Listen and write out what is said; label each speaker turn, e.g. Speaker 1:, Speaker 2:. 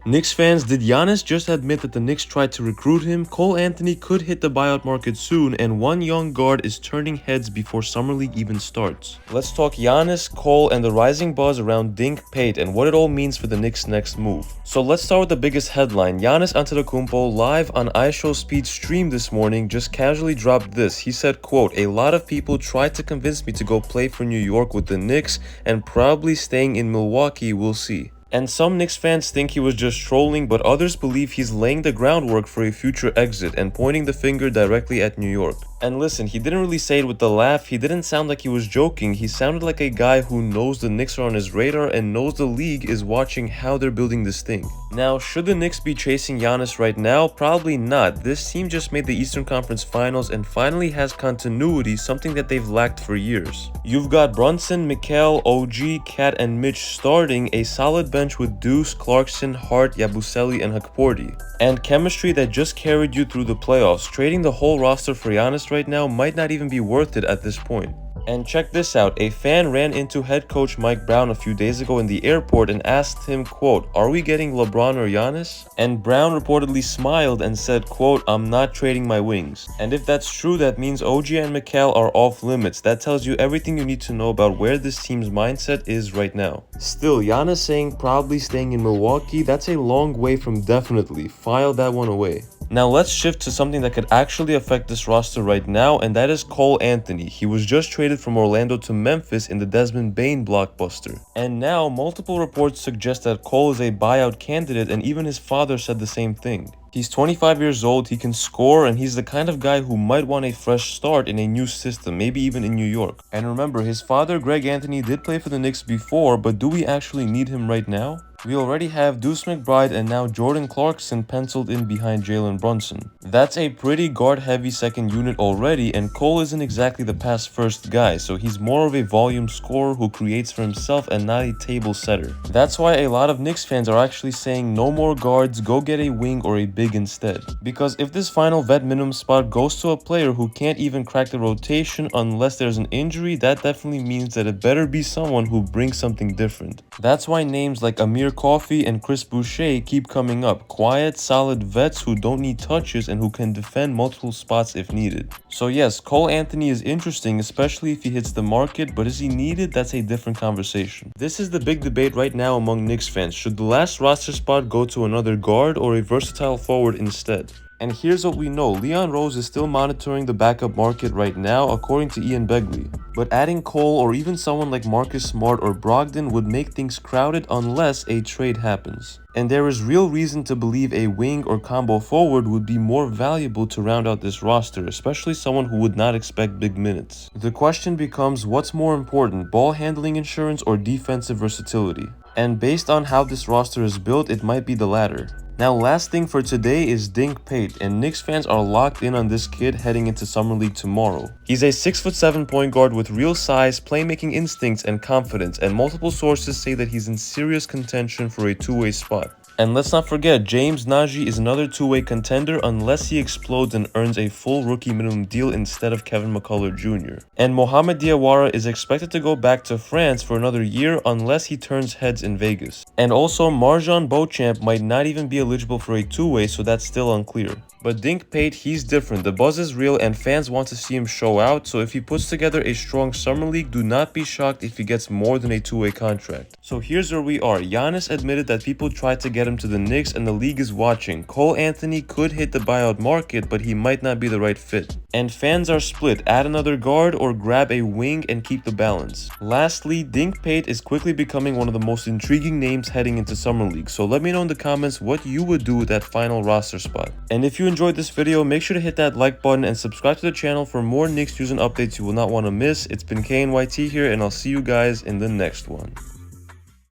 Speaker 1: Knicks fans, did Giannis just admit that the Knicks tried to recruit him? Cole Anthony could hit the buyout market soon, and one young guard is turning heads before Summer League even starts. Let's talk Giannis, Cole, and the rising buzz around Dink Pate and what it all means for the Knicks' next move. So let's start with the biggest headline. Giannis Antetokounmpo, live on iShowSpeed stream this morning, just casually dropped this. He said, quote, "A lot of people tried to convince me to go play for New York with the Knicks and probably staying in Milwaukee, we'll see." And some Knicks fans think he was just trolling, but others believe he's laying the groundwork for a future exit and pointing the finger directly at New York. And listen, he didn't really say it with the laugh. He didn't sound like he was joking. He sounded like a guy who knows the Knicks are on his radar and knows the league is watching how they're building this thing. Now, should the Knicks be chasing Giannis right now? Probably not. This team just made the Eastern Conference Finals and finally has continuity, something that they've lacked for years. You've got Brunson, Mikal, OG, Cat, and Mitch starting, a solid bench with Deuce, Clarkson, Hart, Yabusele, and Hakporti. And chemistry that just carried you through the playoffs. Trading the whole roster for Giannis right now might not even be worth it at this point. And check this out, a fan ran into head coach Mike Brown a few days ago in the airport and asked him, quote, "Are we getting LeBron or Giannis?" And Brown reportedly smiled and said, quote, "I'm not trading my wings." And if that's true, that means OG and Mikal are off limits. That tells you everything you need to know about where this team's mindset is right now. Still, Giannis saying probably staying in Milwaukee, that's a long way from definitely. File that one away. Now let's shift to something that could actually affect this roster right now, and that is Cole Anthony. He was just traded from Orlando to Memphis in the Desmond Bane blockbuster. And now multiple reports suggest that Cole is a buyout candidate, and even his father said the same thing. He's 25 years old, he can score, and he's the kind of guy who might want a fresh start in a new system, maybe even in New York. And remember, his father Greg Anthony did play for the Knicks before, but do we actually need him right now? We already have Deuce McBride and now Jordan Clarkson penciled in behind Jalen Brunson. That's a pretty guard-heavy second unit already, and Cole isn't exactly the pass-first guy, so he's more of a volume scorer who creates for himself and not a table setter. That's why a lot of Knicks fans are actually saying no more guards, go get a wing or a big instead. Because if this final vet minimum spot goes to a player who can't even crack the rotation unless there's an injury, that definitely means that it better be someone who brings something different. That's why names like Amir, Coffey, and Boucher keep coming up. Quiet, solid vets who don't need touches and who can defend multiple spots if needed. So yes, Cole Anthony is interesting, especially if he hits the market, but is he needed? That's a different conversation. This is the big debate right now among Knicks fans. Should the last roster spot go to another guard or a versatile forward instead? And here's what we know, Leon Rose is still monitoring the backup market right now according to Ian Begley. But adding Cole or even someone like Marcus Smart or Brogdon would make things crowded unless a trade happens. And there is real reason to believe a wing or combo forward would be more valuable to round out this roster, especially someone who would not expect big minutes. The question becomes, what's more important, ball handling insurance or defensive versatility? And based on how this roster is built, it might be the latter. Now, last thing for today is Dink Pate, and Knicks fans are locked in on this kid heading into Summer League tomorrow. He's a 6'7" point guard with real size, playmaking instincts, and confidence, and multiple sources say that he's in serious contention for a two-way spot. And let's not forget, James Najee is another two-way contender unless he explodes and earns a full rookie minimum deal instead of Kevin McCullough Jr. And Mohamed Diawara is expected to go back to France for another year unless he turns heads in Vegas. And also, Marjon Beauchamp might not even be eligible for a two-way, so that's still unclear. But Dink Pate, he's different. The buzz is real and fans want to see him show out, so if he puts together a strong summer league, do not be shocked if he gets more than a two-way contract. So here's where we are. Giannis admitted that people tried to get him to the Knicks and the league is watching. Cole Anthony could hit the buyout market, but he might not be the right fit. And fans are split. Add another guard or grab a wing and keep the balance. Lastly, Dink Pate is quickly becoming one of the most intriguing names heading into Summer League, so let me know in the comments what you would do with that final roster spot. And if you enjoyed this video, make sure to hit that like button and subscribe to the channel for more Knicks news and updates you will not want to miss. It's been KNYT here, and I'll see you guys in the next one.